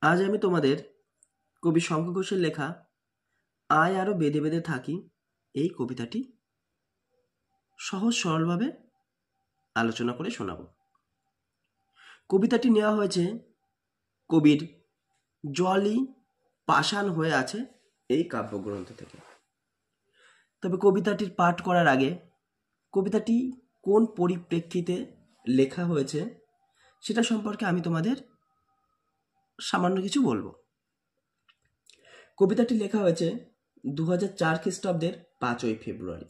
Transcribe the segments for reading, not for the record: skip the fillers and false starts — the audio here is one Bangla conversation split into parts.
আজ আমি তোমাদের কবি শঙ্কর ঘোষের লেখা আয় আরো বেঁধে বেঁধে থাকি এই কবিতাটি সহজ সরলভাবে আলোচনা করে শোনাব। কবিতাটি নেওয়া হয়েছে কবির জলই পাষাণ হয়ে আছে এই কাব্যগ্রন্থ থেকে। তবে কবিতাটির পাঠ করার আগে কবিতাটি কোন পরিপ্রেক্ষিতে লেখা হয়েছে সেটা সম্পর্কে আমি তোমাদের সামান্য কিছু বলবো। কবিতাটি লেখা হয়েছে 2004 খ্রিস্টাব্দের 5ই ফেব্রুয়ারি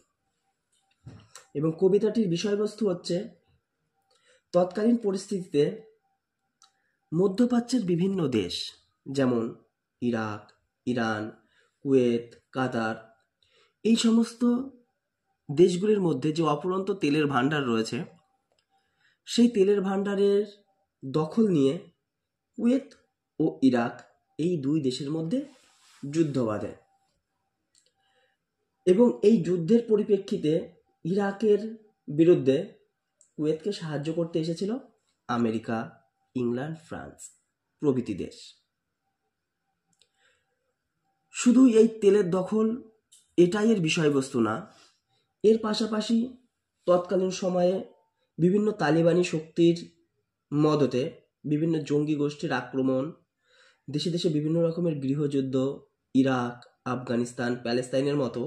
এবং কবিতাটির বিষয়বস্তু হচ্ছে তৎকালীন পরিস্থিতিতে মধ্যপ্রাচ্যের বিভিন্ন দেশ যেমন ইরাক, ইরান, কুয়েত, কাতার এই সমস্ত দেশগুলির মধ্যে যে অফুরন্ত তেলের ভাণ্ডার রয়েছে সেই তেলের ভাণ্ডারের দখল নিয়ে কুয়েত ও ইরাক এই দুই দেশের মধ্যে যুদ্ধ বাধে এবং এই যুদ্ধের পরিপ্রেক্ষিতে ইরাকের বিরুদ্ধে কুয়েতকে সাহায্য করতে এসেছিল আমেরিকা, ইংল্যান্ড, ফ্রান্স প্রভৃতি দেশ। শুধু এই তেলের দখল এটাই এর বিষয়বস্তু না, এর পাশাপাশি তৎকালীন সময়ে বিভিন্ন তালিবানি শক্তির মদতে বিভিন্ন জঙ্গি গোষ্ঠীর আক্রমণ, দেশে দেশে বিভিন্ন রকমের গৃহযুদ্ধ, ইরাক, আফগানিস্তান, প্যালেস্তাইনের মতো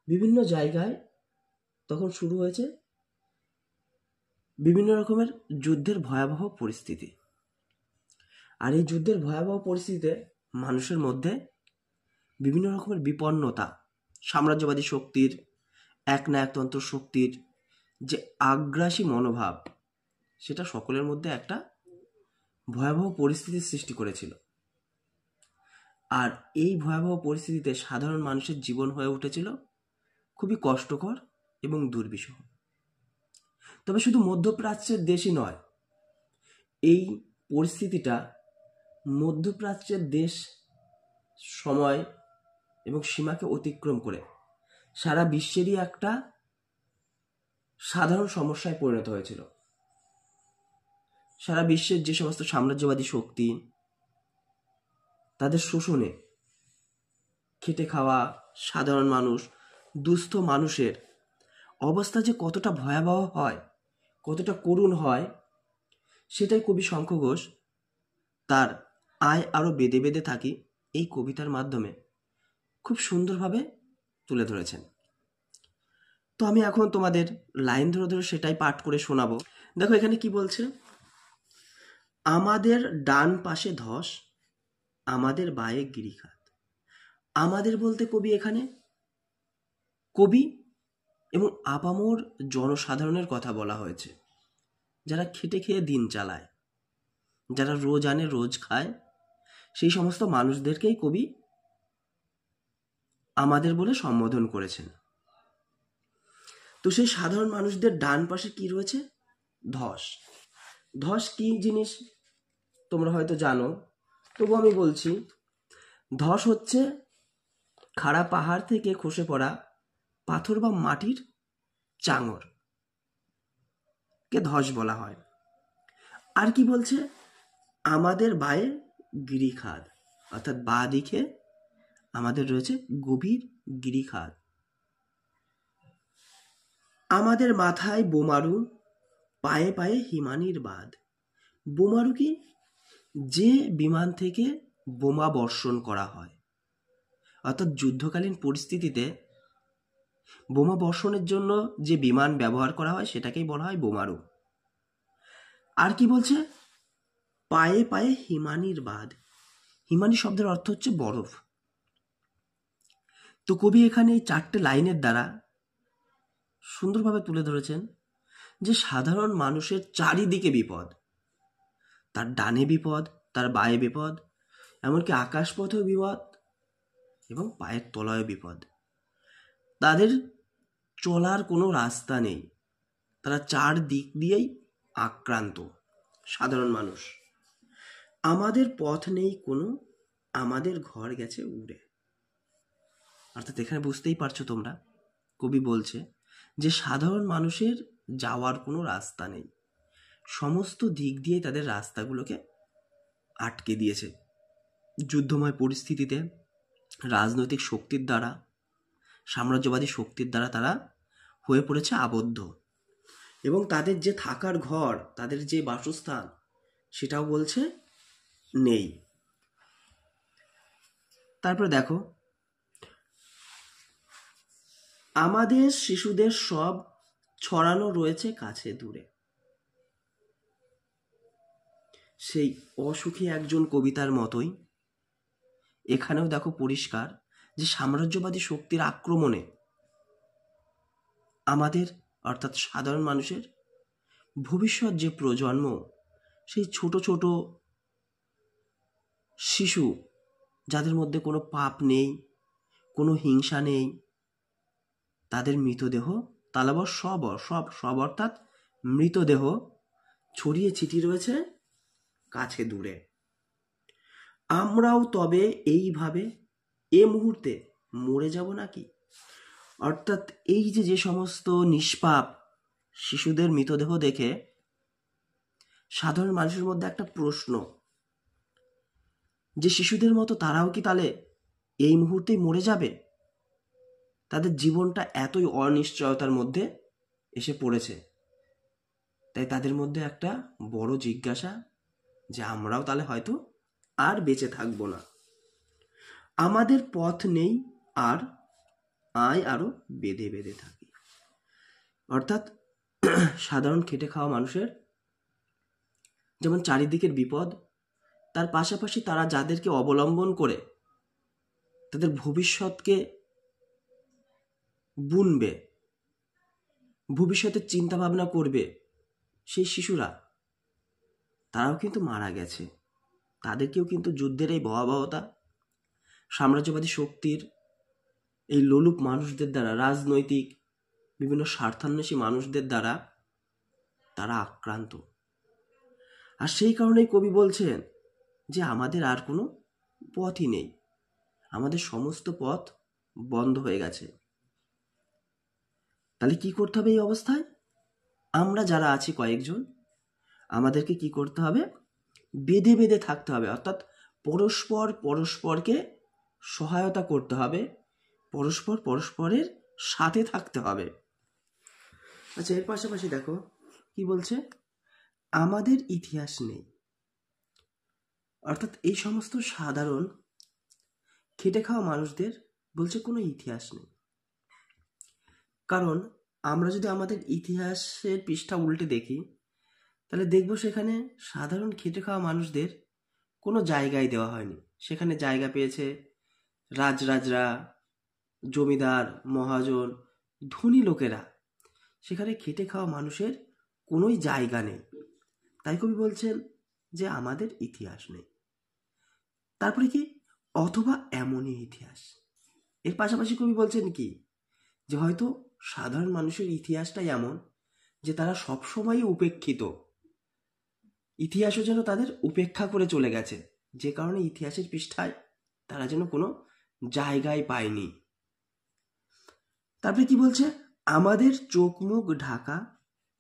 বিভিন্ন জায়গায় তখন শুরু হয়েছে বিভিন্ন রকমের যুদ্ধের ভয়াবহ পরিস্থিতি। আর এই যুদ্ধের ভয়াবহ পরিস্থিতিতে মানুষের মধ্যে বিভিন্ন রকমের বিপন্নতা, সাম্রাজ্যবাদী শক্তির, একনায়কতন্ত্র শক্তির যে আগ্রাসী মনোভাব সেটা সকলের মধ্যে একটা ভয়াবহ পরিস্থিতির সৃষ্টি করেছিল। আর এই ভয়াবহ পরিস্থিতিতে সাধারণ মানুষের জীবন হয়ে উঠেছিল খুবই কষ্টকর এবং দুর্বিষহ। তবে শুধু মধ্যপ্রাচ্যের দেশই নয়, এই পরিস্থিতিটা মধ্যপ্রাচ্যের দেশ সময় এবং সীমাকে অতিক্রম করে সারা বিশ্বেরই একটা সাধারণ সমস্যায় পরিণত হয়েছিল। সারা বিশ্বের যে সমস্ত সাম্রাজ্যবাদী শক্তি তাদের শোষণে খেটে খাওয়া সাধারণ মানুষ, দুস্থ মানুষের অবস্থা যে কতটা ভয়াবহ হয়, কতটা করুণ হয়, সেটাই কবি শঙ্কর ঘোষ তার আয় আরো বেঁধে বেঁধে থাকি এই কবিতার মাধ্যমে খুব সুন্দরভাবে তুলে ধরেছেন। তো আমি এখন তোমাদের লাইন ধরে ধরে সেটাই পাঠ করে শোনাবো। দেখো এখানে কি বলছে, আমাদের ডান পাশে ধস, আমাদের বায়ে গিরিখাত। আমাদের বলতে কবি এখানে কবি এবং আপামর জনসাধারণের কথা বলা হয়েছে, যারা খেটে খেয়ে দিন চালায়, যারা রোজ আনে রোজ খায়, সেই সমস্ত মানুষদেরকেই কবি আমাদের বলে সম্বোধন করেছেন। তো সেই সাধারণ মানুষদের ডান পাশে কি রয়েছে? ধস। ধস কি জিনিস তোমরা হয়তো জানো, তবু আমি বলছি। ধস হচ্ছে খাড়া পাহাড় থেকে খসে পড়া পাথর বা মাটির চাঙর কে ধস বলা হয়। আর কি বলছে, আমাদের বায়ে গিরিখাদ, অর্থাৎ বা দিকে আমাদের রয়েছে গভীর গিরিখাদ। আমাদের মাথায় বোমারু, পায়ে পায়ে হিমানির বাঁধ। বোমারু কি? যে বিমান থেকে বোমা বর্ষণ করা হয়, অর্থাৎ যুদ্ধকালীন পরিস্থিতিতে বোমা বর্ষণের জন্য যে বিমান ব্যবহার করা হয় সেটাকেই বলা হয় বোমারু। আর কি বলছে, পায়ে পায়ে হিমানির বাঁধ। হিমানি শব্দের অর্থ হচ্ছে বরফ। তো কবি এখানে এই 4টে লাইনের দ্বারা সুন্দরভাবে তুলে ধরেছেন যে সাধারণ মানুষের চারিদিকে বিপদ, তার ডানে বিপদ, তার বায়ে বিপদ, এমনকি আকাশপথেও বিপদ এবং পায়ের তলায় বিপদ। তাদের চলার কোনো রাস্তা নেই, তারা চারদিক দিয়েই আক্রান্ত সাধারণ মানুষ। আমাদের পথ নেই কোনো, আমাদের ঘর গেছে উড়ে। অর্থাৎ এখানে বুঝতেই পারছো তোমরা, কবি বলছে যে সাধারণ মানুষের যাওয়ার কোনো রাস্তা নেই, সমস্ত দিক দিয়ে তাদের রাস্তাগুলোকে আটকে দিয়েছে যুদ্ধময় পরিস্থিতিতে রাজনৈতিক শক্তির দ্বারা, সাম্রাজ্যবাদী শক্তির দ্বারা তারা হয়ে পড়েছে আবদ্ধ, এবং তাদের যে থাকার ঘর, তাদের যে বাসস্থান, সেটাও বলছে নেই। তারপরে দেখো, আমাদের শিশুদের সব ছড়ানো রয়েছে কাছে দূরে। সেই অসুখী একজন কবিতার মতোই এখানেও দেখো পরিষ্কার যে সাম্রাজ্যবাদী শক্তির আক্রমণে আমাদের, অর্থাৎ সাধারণ মানুষের ভবিষ্যৎ যে প্রজন্ম, সেই ছোট ছোট শিশু যাদের মধ্যে কোনো পাপ নেই, কোনো হিংসা নেই, তাদের মৃতদেহ তালাবর সব অর্থাৎ মৃতদেহ ছড়িয়ে ছিটিয়ে রয়েছে কাছে দূরে। আমরাও তবে এইভাবে এ মুহূর্তে মরে যাব নাকি? অর্থাৎ এই যে সমস্ত নিষ্পাপ শিশুদের মৃতদেহ দেখে সাধারণ মানুষের মধ্যে একটা প্রশ্ন, যে শিশুদের মতো তারাও কি তাহলে এই মুহূর্তেই মরে যাবে? তাদের জীবনটা এতই অনিশ্চয়তার মধ্যে এসে পড়েছে, তাই তাদের মধ্যে একটা বড় জিজ্ঞাসা যে আমরাও তাহলে হয়তো আর বেঁচে থাকবো না, আমাদের পথ নেই, আর আরো বেঁধে বেঁধে থাকি। অর্থাৎ সাধারণ খেটে খাওয়া মানুষের যেমন চারিদিকের বিপদ, তার পাশাপাশি তারা যাদেরকে অবলম্বন করে তাদের ভবিষ্যৎকে বুনবে, ভবিষ্যতের চিন্তা ভাবনা করবে, সেই শিশুরা তারাও কিন্তু মারা গেছে। তাদেরকেও কিন্তু যুদ্ধের এই ভয়াবহতা, সাম্রাজ্যবাদী শক্তির এই লোলুপ মানুষদের দ্বারা, রাজনৈতিক বিভিন্ন স্বার্থান্বেষী মানুষদের দ্বারা তারা আক্রান্ত। আর সেই কারণেই কবি বলছেন যে আমাদের আর কোনো পথই নেই, আমাদের সমস্ত পথ বন্ধ হয়ে গেছে। তাহলে কি করতে হবে এই অবস্থায়? আমরা যারা আছি কয়েকজন, আমাদেরকে কি করতে হবে? বেঁধে বেঁধে থাকতে হবে, অর্থাৎ পরস্পরকে সহায়তা করতে হবে, পরস্পরের সাথে থাকতে হবে। আচ্ছা, এর পাশাপাশি দেখো কি বলছে, আমাদের ইতিহাস নেই। অর্থাৎ এই সমস্ত সাধারণ খেটে খাওয়া মানুষদের বলছে কোনো ইতিহাস নেই। কারণ আমরা যদি আমাদের ইতিহাসের পৃষ্ঠা উল্টে দেখি, তাহলে দেখব সেখানে সাধারণ খেটে খাওয়া মানুষদের কোনো জায়গায় দেওয়া হয়নি। সেখানে জায়গা পেয়েছে রাজরাজরা, জমিদার, মহাজন, ধনী লোকেরা। সেখানে খেটে খাওয়া মানুষের কোনোই জায়গা নেই। তাই কবি বলছেন যে আমাদের ইতিহাস নেই। তারপরে কি, অথবা এমনই ইতিহাস। এর পাশাপাশি কবি বলছেন কি, যে হয়তো সাধারণ মানুষের ইতিহাসটাই এমন যে তারা সবসময় উপেক্ষিত, ইতিহাসও যেন তাদের উপেক্ষা করে চলে গেছে, যে কারণে ইতিহাসের পৃষ্ঠায় তারা যেন কোনো জায়গায় পায়নি। তারপরে কি বলছে, আমাদের চোখ মুখ ঢাকা,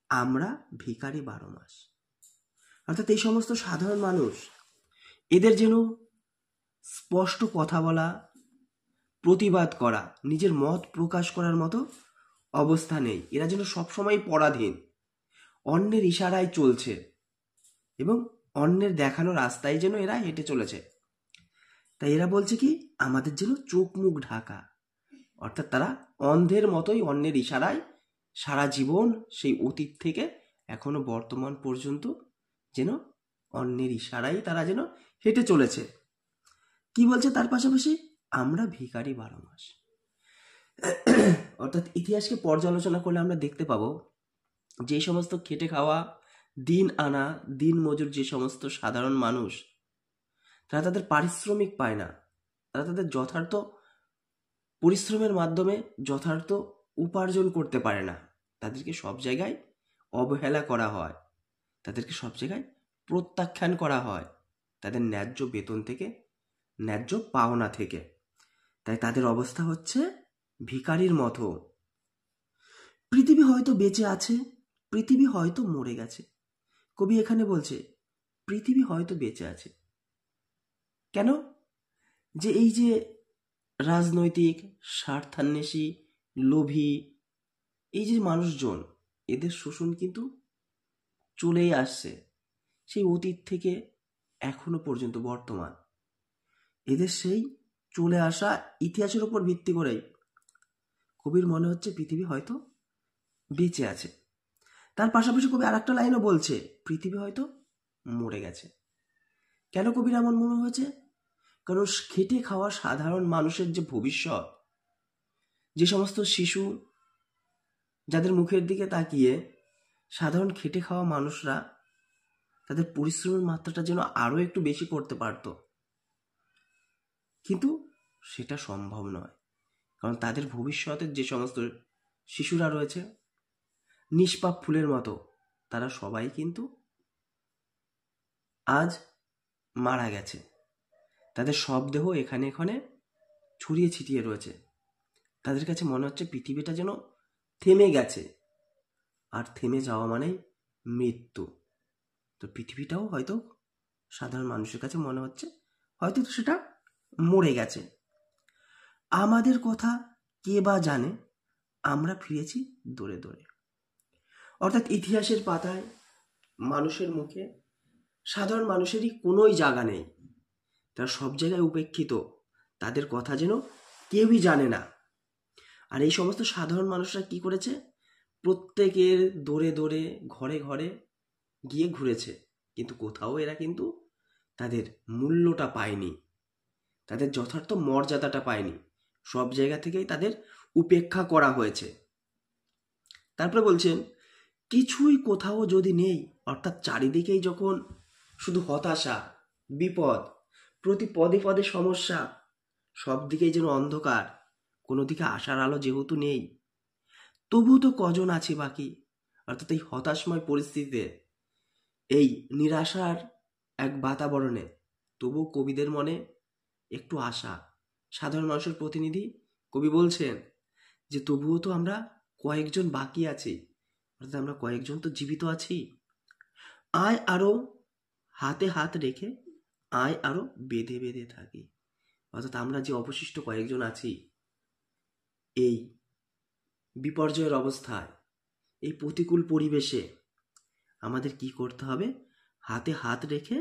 আমরা ভিখারি 12 মাস। অর্থাৎ এই সমস্ত সাধারণ মানুষ, এদের যেন স্পষ্ট কথা বলা, প্রতিবাদ করা, নিজের মত প্রকাশ করার মতো অবস্থা নেই। এরা যেন সবসময় পরাধীন, অন্যের ইশারায় চলছে এবং অন্যের দেখানো রাস্তায় যেন এরা হেঁটে চলেছে। তাই এরা বলছে কি, আমাদের যেন চোখ মুখ ঢাকা, অর্থাৎ তারা অন্ধের মতোই অন্যের ইশারায় সারা জীবন, সেই অতীত থেকে এখনো বর্তমান পর্যন্ত যেন অন্যের ইশারায় তারা যেন হেঁটে চলেছে। কি বলছে তার পাশাপাশি, আমরা ভিখারি 12 মাস। অর্থাৎ ইতিহাসকে পর্যালোচনা করলে আমরা দেখতে পাবো যে সমস্ত খেটে খাওয়া, দিন আনা দিন মজুর যে সমস্ত সাধারণ মানুষ, তারা তাদের পারিশ্রমিক পায় না, তারা তাদের যথার্থ পরিশ্রমের মাধ্যমে যথার্থ উপার্জন করতে পারে না। তাদেরকে সব জায়গায় অবহেলা করা হয়, তাদেরকে সব জায়গায় প্রত্যাখ্যান করা হয়, তাদের ন্যায্য বেতন থেকে, ন্যায্য পাওনা থেকে। তাই তাদের অবস্থা হচ্ছে ভিখারির মতো। পৃথিবী হয়তো বেঁচে আছে, পৃথিবী হয়তো মরে গেছে। কবি এখানে বলছে পৃথিবী হয়তো বেঁচে আছে। কেন? যে এই যে রাজনৈতিক স্বার্থান্বেষী, লোভী, এই যে মানুষজন, এদের শোষণ কিন্তু চলেই আসছে সেই অতীত থেকে এখনো পর্যন্ত বর্তমান। এদের সেই চলে আসা ইতিহাসের উপর ভিত্তি করেই কবির মনে হচ্ছে পৃথিবী হয়তো বেঁচে আছে। তার পাশাপাশি কবি আর একটা লাইনও বলছে, পৃথিবী হয়তো মরে গেছে। কেন কবির এমন মনে হয়েছে? কারণ খেটে খাওয়া সাধারণ মানুষের যে ভবিষ্যৎ, যে সমস্ত শিশু যাদের মুখের দিকে তাকিয়ে সাধারণ খেটে খাওয়া মানুষরা তাদের পরিশ্রমের মাত্রাটা যেন আরও একটু বেশি করতে পারত, কিন্তু সেটা সম্ভব নয়। কারণ তাদের ভবিষ্যতের যে সমস্ত শিশুরা রয়েছে নিষ্পাপ ফুলের মতো, তারা সবাই কিন্তু আজ মারা গেছে। তাদের সব দেহ এখানে এখানে ছড়িয়ে ছিটিয়ে রয়েছে। তাদের কাছে মনে হচ্ছে পৃথিবীটা যেন থেমে গেছে, আর থেমে যাওয়া মানেই মৃত্যু। তো পৃথিবীটাও হয়তো সাধারণ মানুষের কাছে মনে হচ্ছে হয়তো সেটা মরে গেছে। আমাদের কথা কে বা জানে, আমরা ফিরেছি দৌড়ে দৌড়ে। অর্থাৎ ইতিহাসের পাতায় মানুষের মুখে সাধারণ মানুষেরই কোনোই জায়গা নেই। তারা সব জায়গায় উপেক্ষিত, তাদের কথা যেন কেউই জানে না। আর এই সমস্ত সাধারণ মানুষরা কি করেছে? প্রত্যেকের দৌড়ে দৌড়ে ঘরে ঘরে গিয়ে ঘুরেছে, কিন্তু কোথাও এরা কিন্তু তাদের মূল্যটা পায়নি, তাদের যথার্থ মর্যাদাটা পায়নি। সব জায়গা থেকেই তাদের উপেক্ষা করা হয়েছে। তারপরে বলছেন, কিছুই কোথাও যদি নেই, অর্থাৎ চারিদিকেই যখন শুধু হতাশা, বিপদ, প্রতি পদে পদে সমস্যা, সব দিকেই যেন অন্ধকার, কোনো দিকে আশার আলো যেহেতু নেই, তবু তো কজন আছে বাকি। অর্থাৎ এই হতাশময় পরিস্থিতিতে, এই নিরাশার এক বাতাবরণে তবু কবিদের মনে একটু আশা। সাধারণ মানুষের প্রতিনিধি কবি বলছেন যে তবুও তো আমরা কয়েকজন বাকি আছি, অর্থাৎ আমরা কয়েকজন তো জীবিত আছি। আয় আরো হাতে হাত রেখে, আয় আরো বেঁধে বেঁধে থাকি। অর্থাৎ আমরা যে অবশিষ্ট কয়েকজন আছি, এই বিপর্যয়ের অবস্থায়, এই প্রতিকূল পরিবেশে আমাদের কি করতে হবে? হাতে হাত রেখে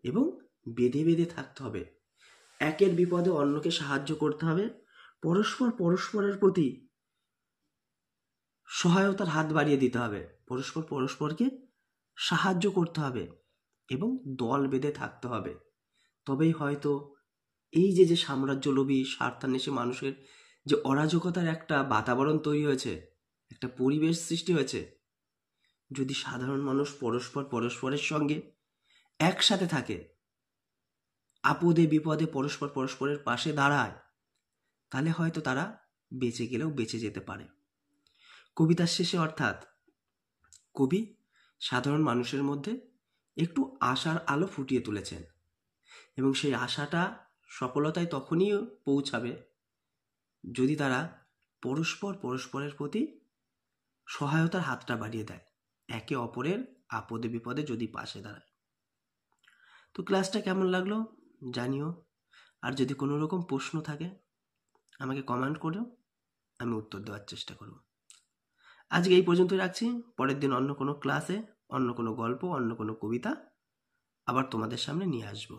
এবং বেঁধে বেঁধে থাকতে হবে। একের বিপদে অন্যকে সাহায্য করতে হবে, পরস্পর পরস্পরের প্রতি সহায়তার হাত বাড়িয়ে দিতে হবে, পরস্পর পরস্পরকে সাহায্য করতে হবে এবং দল বেঁধে থাকতে হবে। তবেই হয়তো এই যে যে সাম্রাজ্যলোভী স্বার্থান্বেষী মানুষের যে অরাজকতার একটা বাতাবরণ তৈরি হয়েছে, একটা পরিবেশ সৃষ্টি হয়েছে, যদি সাধারণ মানুষ পরস্পর পরস্পরের সঙ্গে একসাথে থাকে, আপদে বিপদে পরস্পর পরস্পরের পাশে দাঁড়ায়, তাহলে হয়তো তারা বেঁচে গেলেও বেঁচে যেতে পারে। কবিতার শেষে অর্থাৎ কবি সাধারণ মানুষের মধ্যে একটু আশার আলো ফুটিয়ে তুলেছেন, এবং সেই আশাটা সফলতায় তখনই পৌঁছাবে যদি তারা পরস্পর পরস্পরের প্রতি সহায়তার হাতটা বাড়িয়ে দেয়, একে অপরের আপদে বিপদে যদি পাশে দাঁড়ায়। তো ক্লাসটা কেমন লাগলো জানিও, আর যদি কোনো রকম প্রশ্ন থাকে আমাকে কমেন্ট করো, আমি উত্তর দেওয়ার চেষ্টা করব। আজকে এই পর্যন্তই রাখছি। পরের দিন অন্য কোনো ক্লাসে, অন্য কোনো গল্প, অন্য কোনো কবিতা আবার তোমাদের সামনে নিয়ে আসবো।